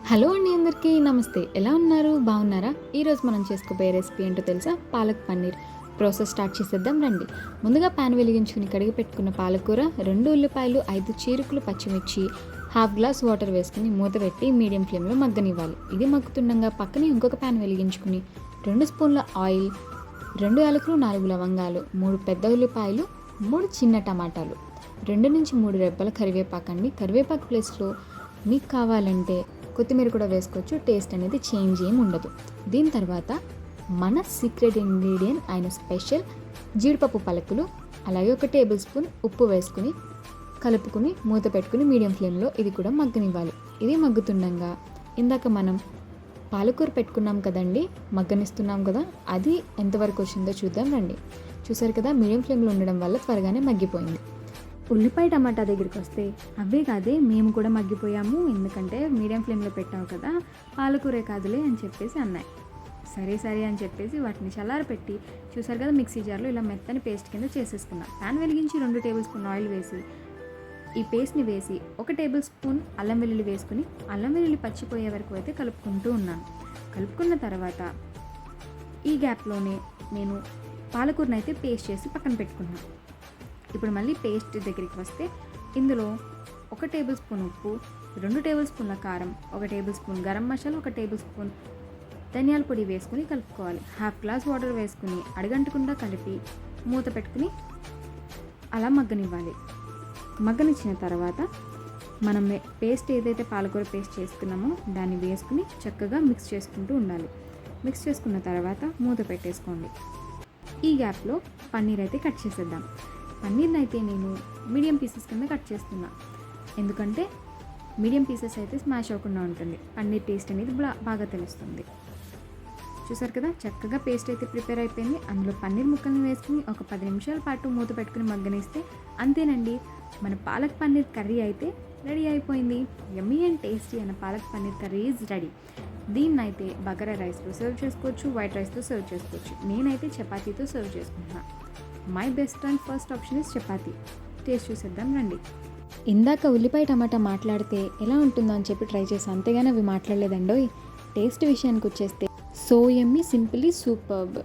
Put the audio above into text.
Hello అండి, అందరికీ నమస్తే. ఎలా ఉన్నారు? బాగున్నారా? ఈరోజు మనం చేసుకోబోయే రెసిపీ ఏంటో తెలుసా? పాలక్ పన్నీర్. ప్రాసెస్ స్టార్ట్ చేసేద్దాం రండి. ముందుగా ప్యాన్ వెలిగించుకుని కడిగి పెట్టుకున్న పాలకూర, 2 ఉల్లిపాయలు, 5 చీరుకులు పచ్చిమిర్చి, హాఫ్ గ్లాస్ వాటర్ వేసుకుని మూత పెట్టి మీడియం ఫ్లేమ్లో మగ్గనివ్వాలి. ఇది మగ్గుతుండగా పక్కనే ఇంకొక ప్యాన్ వెలిగించుకుని 2 స్పూన్ల ఆయిల్, 2 యాలకులు, 4 లవంగాలు, 3 పెద్ద ఉల్లిపాయలు, 3 చిన్న టమాటాలు, 2 నుంచి 3 రెబ్బల కరివేపాకండి. కరివేపాకు ప్లేస్లో మీకు కావాలంటే కొత్తిమీర కూడా వేసుకోవచ్చు. టేస్ట్ అనేది చేంజ్ ఏమి ఉండదు. దీని తర్వాత మన సీక్రెట్ ఇంగ్రీడియంట్ అయిన స్పెషల్ జీడిపప్పు పలుకులు, అలాగే 1 టేబుల్ స్పూన్ ఉప్పు వేసుకుని కలుపుకుని మూత పెట్టుకుని మీడియం ఫ్లేమ్లో ఇది కూడా మగ్గనివ్వాలి. ఇది మగ్గుతుండగా ఇందాక మనం పాలకూర పెట్టుకున్నాం కదండి, మగ్గనిస్తున్నాం కదా, అది ఎంతవరకు వచ్చిందో చూద్దాం రండి. చూసారు కదా, మీడియం ఫ్లేమ్లో ఉండడం వల్ల త్వరగానే మగ్గిపోయింది. ఉల్లిపాయ టమాటా దగ్గరికి వస్తే అవే కాదే మేము కూడా మగ్గిపోయాము, ఎందుకంటే మీడియం ఫ్లేమ్లో పెట్టావు కదా, పాలకూరే కాదులే అని చెప్పేసి అన్నాయి. సరే సరే అని చెప్పేసి వాటిని చల్లారపెట్టి చూసారు కదా, మిక్సీ జార్లో ఇలా మెత్తని పేస్ట్ కింద చేసేసుకున్నాం. ప్యాన్ వెలిగించి 2 టేబుల్ స్పూన్ ఆయిల్ వేసి ఈ పేస్ట్ని వేసి 1 టేబుల్ స్పూన్ అల్లం వెల్లుల్లి వేసుకుని అల్లం వెల్లుల్లి పచ్చిపోయే వరకు అయితే కలుపుకుంటూ ఉన్నాను. కలుపుకున్న తర్వాత ఈ గ్యాప్లోనే నేను పాలకూరని అయితే పేస్ట్ చేసి పక్కన పెట్టుకున్నాను. ఇప్పుడు మళ్ళీ పేస్ట్ దగ్గరికి వస్తే ఇందులో 1 టేబుల్ స్పూన్ ఉప్పు, 2 టేబుల్ స్పూన్ల కారం, 1 table spoon garam masala, 1 table spoon ధనియాల పొడి వేసుకుని కలుపుకోవాలి. హాఫ్ గ్లాస్ వాటర్ వేసుకుని అడగంటకుండా కలిపి మూత పెట్టుకుని అలా మగ్గనివ్వాలి. మగ్గనిచ్చిన తర్వాత మనం పేస్ట్ ఏదైతే పాలకూర పేస్ట్ చేసుకున్నామో దాన్ని వేసుకుని చక్కగా మిక్స్ చేసుకుంటూ ఉండాలి. మిక్స్ చేసుకున్న తర్వాత మూత పెట్టేసుకోండి. ఈ గ్యాప్లో పన్నీర్ అయితే కట్ చేసేద్దాం. పన్నీర్ని అయితే నేను మీడియం పీసెస్ కింద కట్ చేస్తున్నా, ఎందుకంటే మీడియం పీసెస్ అయితే స్మాష్ అవ్వకుండా ఉంటుంది. పన్నీర్ టేస్ట్ అనేది బాగా తెలుస్తుంది. చూసారు కదా, చక్కగా పేస్ట్ అయితే ప్రిపేర్ అయిపోయింది. అందులో పన్నీర్ ముక్కల్ని వేసుకుని ఒక 10 నిమిషాల పాటు మూత పెట్టుకుని మగ్గనిస్తే అంతేనండి, మన పాలక్ పన్నీర్ కర్రీ అయితే రెడీ అయిపోయింది. యమ్మీ అండ్ టేస్టీ అయిన palak paneer curry is ready. దీన్ని అయితే బగారా రైస్తో సర్వ్ చేసుకోవచ్చు, వైట్ రైస్తో సర్వ్ చేసుకోవచ్చు. నేనైతే చపాతీతో సర్వ్ చేసుకుంటున్నాను. My best and first option is chapati. Taste చూసేద్దాం రండి. ఇందాక ఉల్లిపాయ టమాటా మాట్లాడితే ఎలా ఉంటుందో అని చెప్పి ట్రై చేసాను, అంతేగాని అవి మాట్లాడలేదండోయ్. టేస్ట్ విషయానికి వచ్చేస్తే సో యమ్మీ, సింపుల్లీ సూపర్బ్.